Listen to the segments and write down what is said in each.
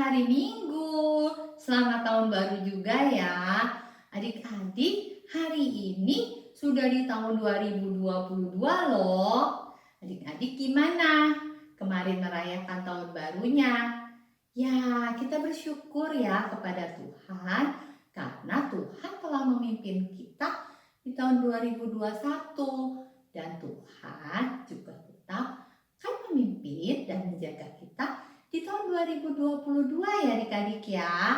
hari Minggu. Selamat tahun baru juga ya. Adik-adik, hari ini sudah di tahun 2022 loh. Adik-adik gimana? Kemarin merayakan tahun barunya. Ya, kita bersyukur ya kepada Tuhan karena Tuhan telah memimpin kita di tahun 2021 dan Tuhan juga tetap akan memimpin dan menjaga kita di tahun 2022 ya adik-adik ya.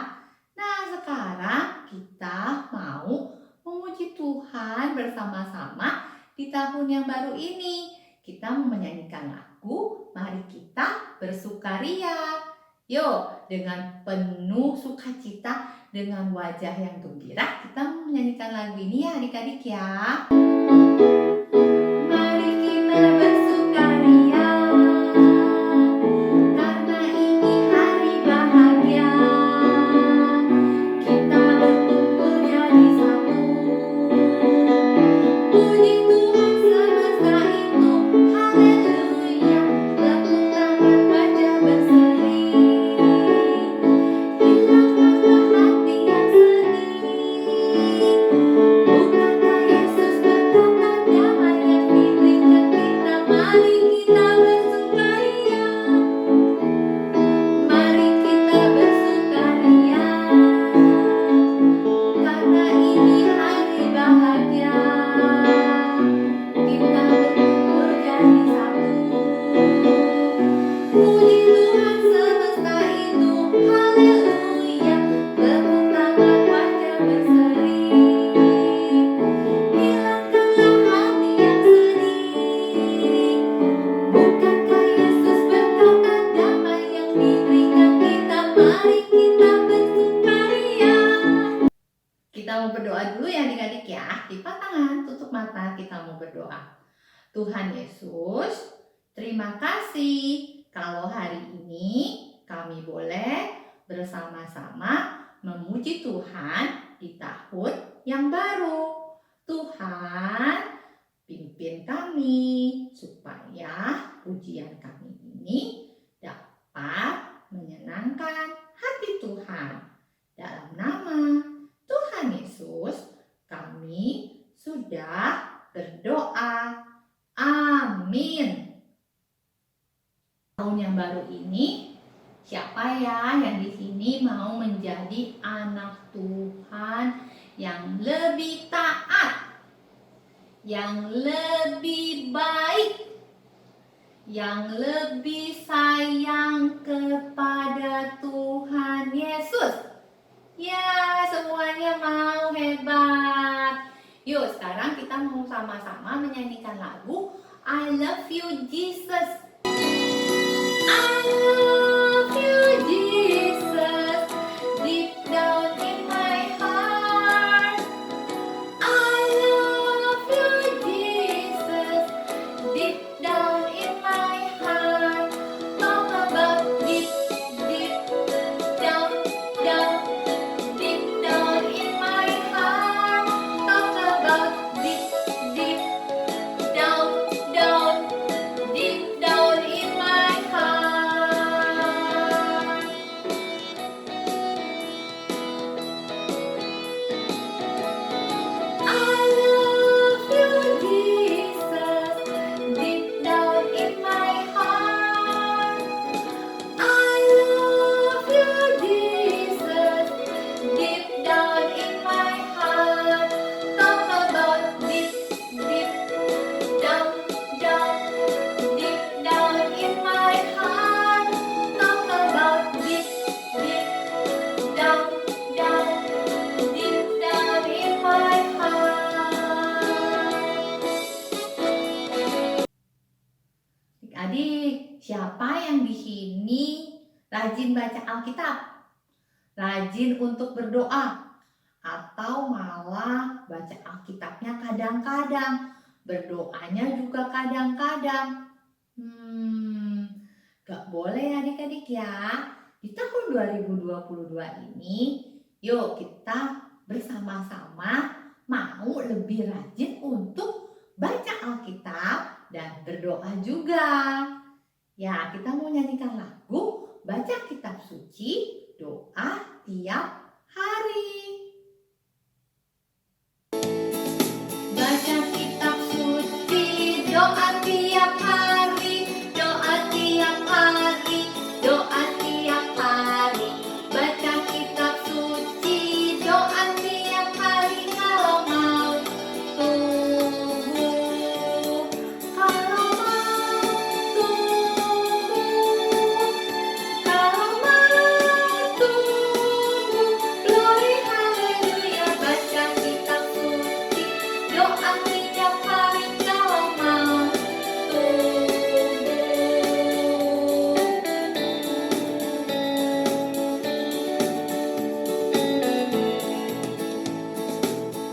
Nah, sekarang kita mau memuji Tuhan bersama-sama di tahun yang baru ini. Kita mau menyanyikan lagu Mari Kita Bersukaria. Yuk, dengan penuh sukacita, dengan wajah yang gembira, kita mau menyanyikan lagu ini ya adik-adik ya. Mari kita bersukaria, karena ini hari bahagia. Kita berkumpul jadi satu, puji Tuhan semesta itu, haleluya. Tepuk tangan wajah berseri, hilangkanlah hati yang sedih. Bukankah Yesus berkata damai yang diberikan kita, mari kita bersukaria. Mari kita bersukaria, karena ini hari bahagia. Kita berkumpul jadi satu, puji Tuhan semesta itu, haleluya. Tepuk tangan wajah berseri, hilangkanlah hati yang sedih. Bukankah Yesus berkata damai yang diberikan kita, mari kita bersukaria. Kita mau berdoa dulu ya adik-adik ya. Lipat tangan, tutup mata, kita mau berdoa. Tuhan Yesus, terima kasih kalau hari ini kami boleh bersama-sama memuji Tuhan di tahun yang baru. Tuhan, pimpin kami supaya pujian kami ini dapat menyenangkan hati Tuhan. Dalam nama Tuhan Yesus, kami sudah berdoa. Amin. Tahun yang baru ini, siapa ya yang di sini mau menjadi anak Tuhan yang lebih taat, yang lebih baik, yang lebih sayang kepada Tuhan Yesus? Ya, semuanya mau, hebat. Yuk, sekarang kita mau sama-sama menyanyikan lagu I Love You Jesus. I love you Jesus, deep down in my heart. I love you Jesus, deep down in my heart. Talk about deep, deep down, down, deep down in my heart. Talk about deep, deep down, down, deep down in my heart. I love you Jesus, deep down in my heart. I love you Jesus, deep down in my heart. Talk about deep, deep down, down, deep down in my heart. Talk about deep, deep down, down, deep down in my heart. Adik-adik, siapa yang di sini rajin baca Alkitab? Rajin untuk berdoa? Atau malah baca Alkitabnya kadang-kadang, berdoanya juga kadang-kadang? Gak boleh adik-adik ya. Di tahun 2022 ini, yuk kita bersama-sama mau lebih rajin untuk baca Alkitab dan berdoa juga. Ya, kita mau nyanyikan lagu baca kitab suci, doa tiap hari. Baca kitab suci, doa tiap hari, doa tiap hari, doa tiap hari. Baca kitab suci, doa tiap hari kalau mau tumbuh, kalau mau tumbuh, kalau mau tumbuh. Glory haleluya, baca kitab suci, doa tiap hari kalau mau tumbuh.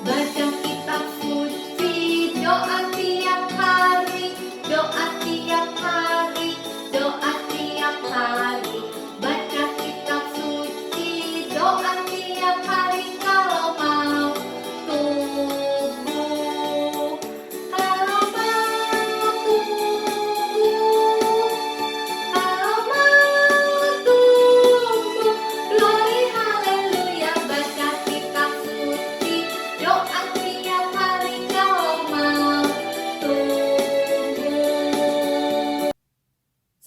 Baca kitab suci, doa tiap hari, doa tiap hari, doa tiap hari. Baca kitab suci, doa tiap hari kalau mau tumbuh, kalau mau tumbuh, kalau mau tumbuh. Glory haleluya, baca kitab suci, doa tiap hari kalau mau tumbuh.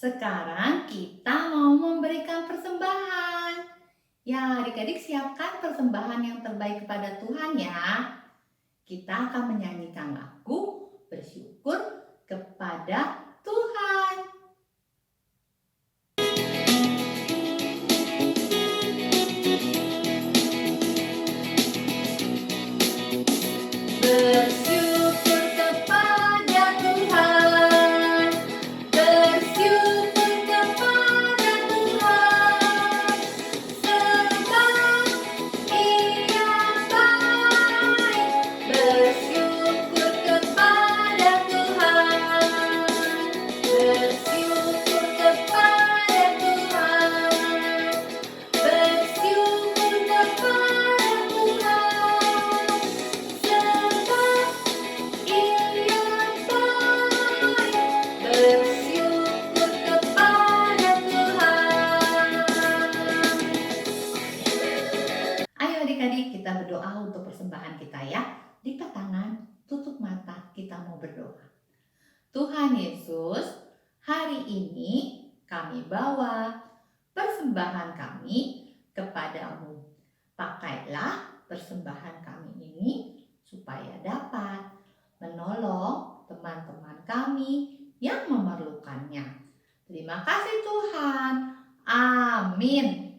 Sekarang kita mau memberikan persembahan. Ya, adik-adik siapkan persembahan yang terbaik kepada Tuhan ya. Kita akan menyanyikan lagu bersyukur kepada Tuhan. Bersyukur kepada Tuhan, bersyukur kepada Tuhan, sebab Ia baik. Bersyukur kepada Tuhan, bersyukur kepada Tuhan, bersyukur kepada Tuhan, sebab Ia baik. Bersyukur kepada Tuhan. Ayo adik-adik, kita berdoa untuk persembahan kita ya. Lipat tangan, tutup mata, kita mau berdoa. Tuhan Yesus, hari ini kami bawa persembahan kami kepadamu. Pakailah persembahan kami ini supaya dapat menolong teman-teman kami yang memerlukannya. Terima kasih Tuhan. Amin.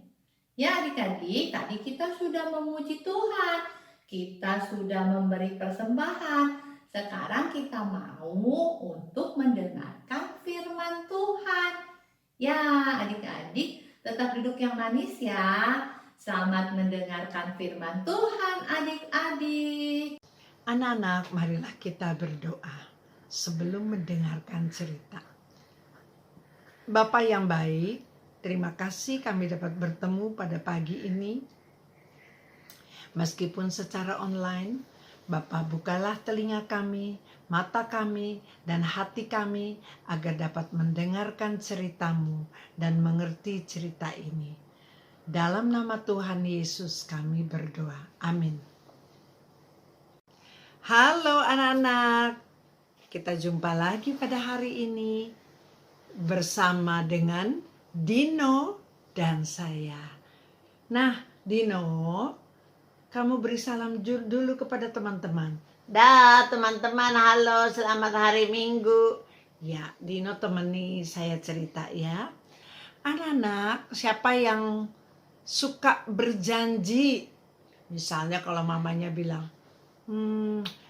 Ya adik-adik, tadi kita sudah memuji Tuhan. Kita sudah memberi persembahan. Sekarang kita mau untuk mendengarkan firman Tuhan. Ya adik-adik, tetap duduk yang manis ya. Selamat mendengarkan firman Tuhan adik-adik. Anak-anak, marilah kita berdoa sebelum mendengarkan cerita. Bapa yang baik, terima kasih kami dapat bertemu pada pagi ini. Meskipun secara online, Bapa bukalah telinga kami, mata kami, dan hati kami agar dapat mendengarkan cerita-Mu dan mengerti cerita ini. Dalam nama Tuhan Yesus kami berdoa. Amin. Halo anak-anak, kita jumpa lagi pada hari ini bersama dengan Dino dan saya. Nah, Dino, kamu beri salam dulu kepada teman-teman. Dah teman-teman, halo, selamat hari Minggu. Ya, Dino temani saya cerita ya. Anak-anak, siapa yang suka berjanji? Misalnya kalau mamanya bilang,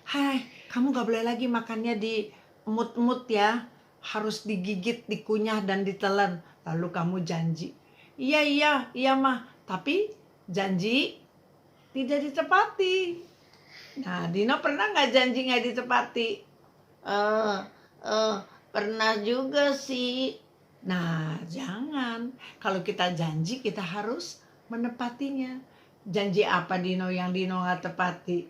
hai, kamu gak boleh lagi makannya di emut-emut ya. Harus digigit, dikunyah, dan ditelan. Lalu kamu janji, iya mah. Tapi janji tidak ditepati. Nah, Dino pernah nggak janji nggak ditepati? Pernah juga sih. Nah, jangan. Kalau kita janji, kita harus menepatinya. Janji apa Dino yang Dino nggak tepati?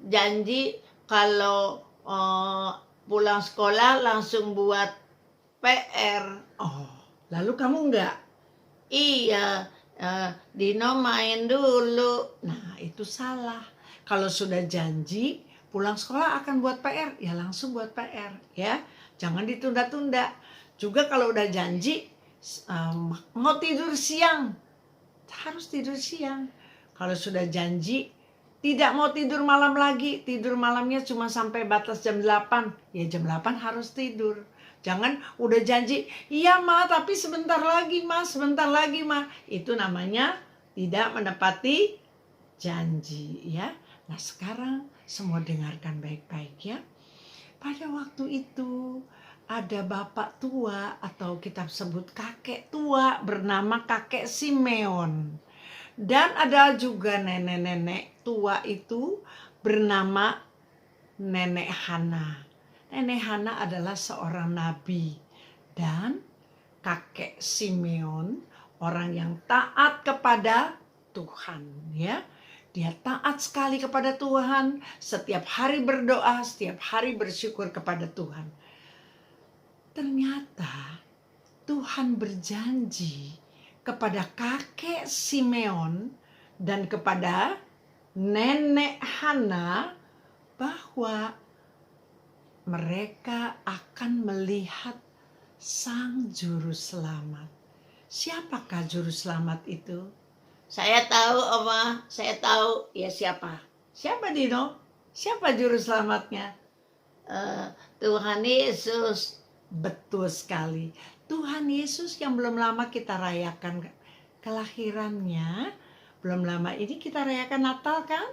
Janji kalau pulang sekolah langsung buat PR. Oh, lalu kamu enggak? Iya, Dino main dulu. Nah, itu salah. Kalau sudah janji pulang sekolah akan buat PR, ya langsung buat PR ya. Jangan ditunda-tunda. Juga kalau udah janji mau tidur siang, harus tidur siang. Kalau sudah janji tidak mau tidur malam lagi, tidur malamnya cuma sampai batas jam 8, ya jam 8 harus tidur. Jangan udah janji, iya ma tapi sebentar lagi ma, sebentar lagi ma. Itu namanya tidak menepati janji ya. Nah sekarang semua dengarkan baik-baik ya. Pada waktu itu ada bapak tua atau kita sebut kakek tua bernama kakek Simeon. Dan ada juga nenek-nenek tua itu bernama Nenek Hana. Nenek Hana adalah seorang nabi dan kakek Simeon orang yang taat kepada Tuhan ya. Dia taat sekali kepada Tuhan, setiap hari berdoa, setiap hari bersyukur kepada Tuhan. Ternyata Tuhan berjanji kepada kakek Simeon dan kepada nenek Hana bahwa mereka akan melihat sang juru selamat. Siapakah juru selamat itu? Saya tahu, Oma. Saya tahu. Ya siapa? Siapa Dino? Siapa juru selamatnya? Tuhan Yesus. Betul sekali. Tuhan Yesus yang belum lama kita rayakan kelahirannya. Belum lama ini kita rayakan Natal kan?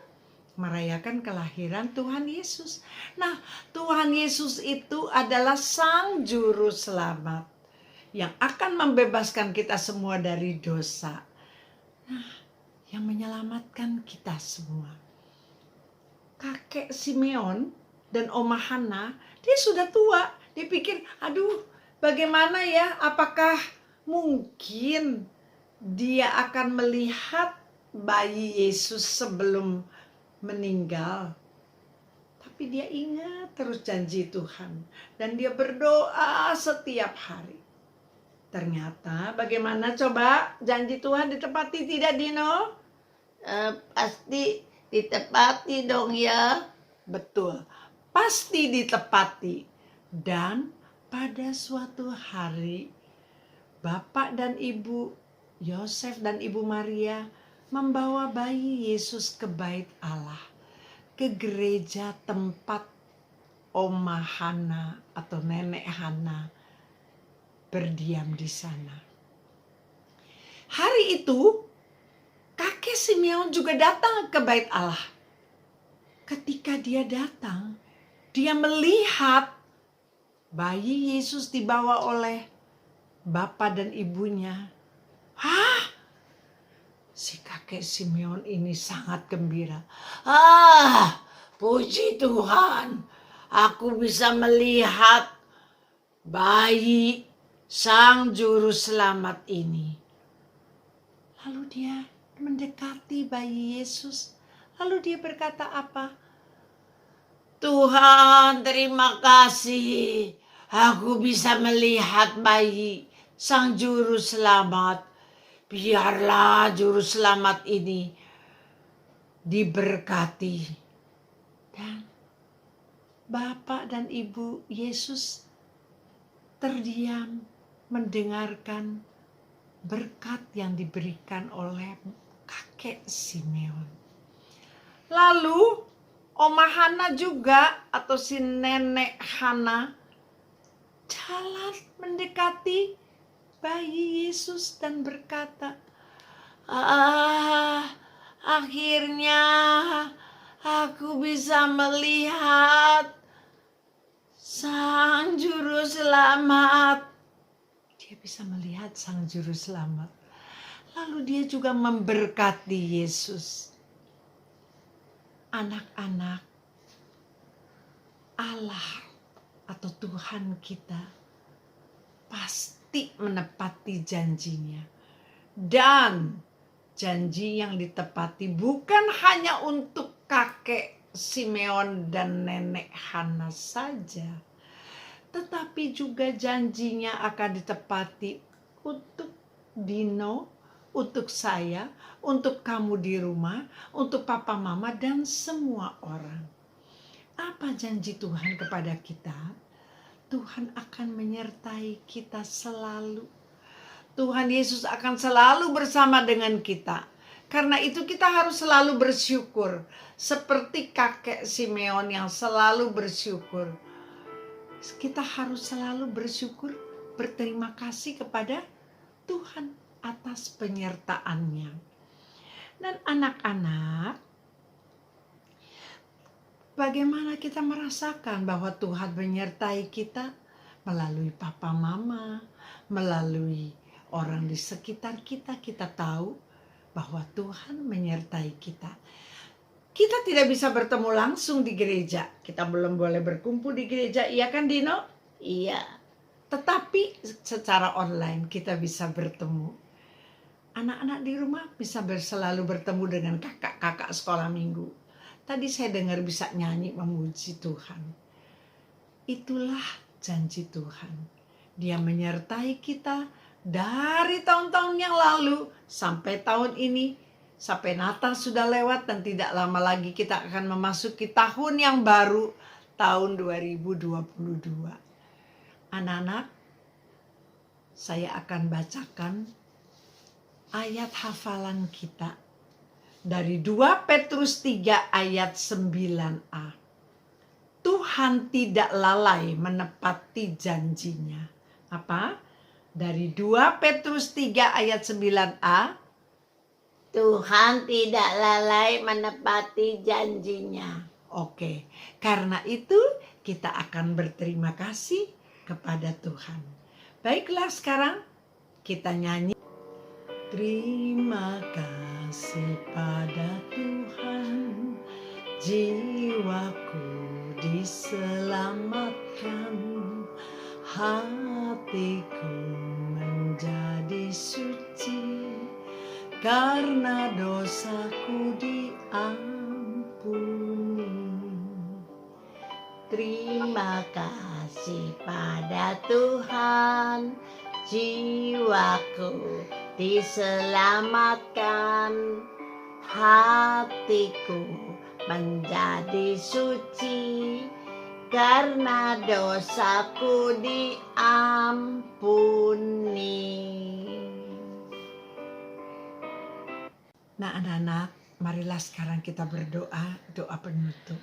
Merayakan kelahiran Tuhan Yesus. Nah, Tuhan Yesus itu adalah sang juru selamat yang akan membebaskan kita semua dari dosa. Nah, yang menyelamatkan kita semua. Kakek Simeon dan Oma Hana, dia sudah tua. Dia pikir, aduh bagaimana ya, apakah mungkin dia akan melihat bayi Yesus sebelum meninggal. Tapi dia ingat terus janji Tuhan. Dan dia berdoa setiap hari. Ternyata bagaimana coba janji Tuhan ditepati tidak Dino? Pasti ditepati dong ya. Betul, pasti ditepati. Dan pada suatu hari Bapak dan Ibu Yosef dan Ibu Maria membawa bayi Yesus ke bait Allah, ke gereja tempat Oma Hana atau Nenek Hana berdiam di sana. Hari itu kakek Simeon juga datang ke bait Allah. Ketika dia datang, dia melihat bayi Yesus dibawa oleh bapak dan ibunya. Hah? Si kakek Simeon ini sangat gembira. Puji Tuhan. Aku bisa melihat bayi sang juru selamat ini. Lalu dia mendekati bayi Yesus. Lalu dia berkata apa? Tuhan, terima kasih. Aku bisa melihat bayi sang juru selamat. Biarlah juru selamat ini diberkati. Dan Bapak dan Ibu Yesus terdiam mendengarkan berkat yang diberikan oleh kakek Simeon. Lalu Oma Hana juga atau si nenek Hana jalan mendekati bayi Yesus dan berkata, akhirnya aku bisa melihat sang juru selamat. Dia bisa melihat sang juru selamat. Lalu dia juga memberkati Yesus. Anak-anak Allah atau Tuhan kita pasti menepati janjinya. Dan janji yang ditepati bukan hanya untuk kakek Simeon dan nenek Hana saja, tetapi juga janjinya akan ditepati untuk Dino, untuk saya, untuk kamu di rumah, untuk papa mama dan semua orang. Apa janji Tuhan kepada kita? Tuhan akan menyertai kita selalu. Tuhan Yesus akan selalu bersama dengan kita. Karena itu kita harus selalu bersyukur. Seperti kakek Simeon yang selalu bersyukur. Kita harus selalu bersyukur, berterima kasih kepada Tuhan atas penyertaannya. Dan anak-anak, bagaimana kita merasakan bahwa Tuhan menyertai kita melalui papa mama, melalui orang di sekitar kita, kita tahu bahwa Tuhan menyertai kita. Kita tidak bisa bertemu langsung di gereja. Kita belum boleh berkumpul di gereja, iya kan Dino? Iya. Tetapi secara online kita bisa bertemu. Anak-anak di rumah bisa selalu bertemu dengan kakak-kakak sekolah minggu. Tadi saya dengar bisa nyanyi memuji Tuhan. Itulah janji Tuhan. Dia menyertai kita dari tahun-tahun yang lalu sampai tahun ini, sampai Natal sudah lewat dan tidak lama lagi kita akan memasuki tahun yang baru, tahun 2022. Anak-anak, saya akan bacakan ayat hafalan kita dari 2 Petrus 3 ayat 9a. Tuhan tidak lalai menepati janjinya. Apa? Dari 2 Petrus 3 ayat 9a. Tuhan tidak lalai menepati janjinya. Oke, karena itu kita akan berterima kasih kepada Tuhan. Baiklah, sekarang kita nyanyi. Terima kasih pada Tuhan, jiwaku diselamatkan, hatiku menjadi suci, karena dosaku diampuni. Terima kasih pada Tuhan, jiwaku diselamatkan, hatiku menjadi suci, karena dosaku diampuni. Nah anak-anak, marilah sekarang kita berdoa, doa penutup.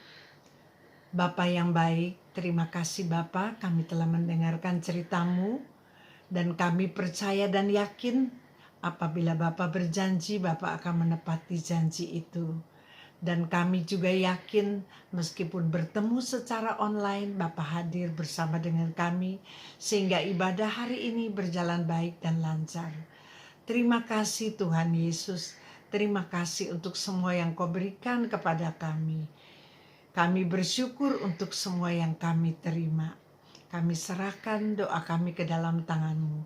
Bapa yang baik, terima kasih Bapa, kami telah mendengarkan ceritamu dan kami percaya dan yakin apabila Bapa berjanji, Bapa akan menepati janji itu. Dan kami juga yakin meskipun bertemu secara online, Bapa hadir bersama dengan kami sehingga ibadah hari ini berjalan baik dan lancar. Terima kasih Tuhan Yesus, terima kasih untuk semua yang Kau berikan kepada kami. Kami bersyukur untuk semua yang kami terima. Kami serahkan doa kami ke dalam tangan-Mu.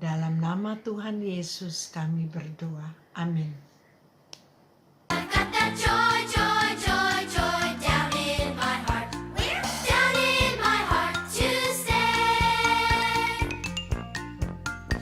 Dalam nama Tuhan Yesus kami berdoa. Amin. Kata